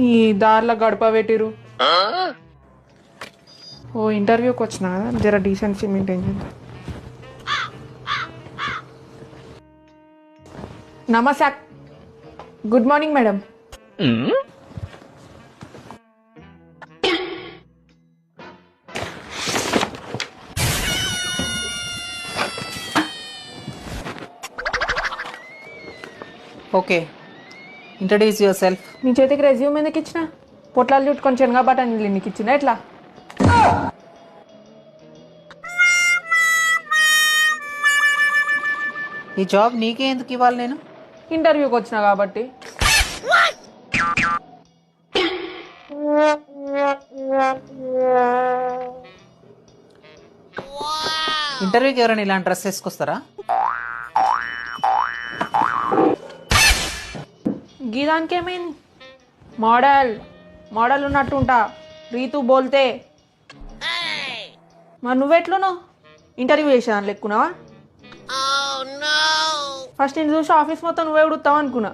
ఈ దారిలో గడప పెట్టిరు. ఓ ఇంటర్వ్యూకి వచ్చినా కదా, జర డీసెన్సీ మెయింటైన్ చేద్దాం. నమస్తే. Good morning madam. Okay, introduce your self. నీ చేతికి రెజ్యూమ్ ఎందుకు ఇచ్చిన? పొట్లాలు చుట్టుకొని శనగా బఠానీలు నీకు ఇచ్చిన ఎట్లా? ఈ జాబ్ నీకే ఎందుకు ఇవ్వాలి నేను? ఇంటర్వ్యూకి వచ్చినా కాబట్టి. ఇంటర్వ్యూకి ఎవరైనా ఇలాంటి డ్రెస్ వేసుకొస్తారా? గీదానికి ఏమైంది? మోడల్ ఉన్నట్టుంటా. రీతు బోల్తే. మరి నువ్వెట్లున్నావు? ఇంటర్వ్యూ చేసాను లెక్కున్నావా? ఫస్ట్ నేను చూసి ఆఫీస్ మొత్తం నువ్వే ఉడుతావు అనుకున్నా.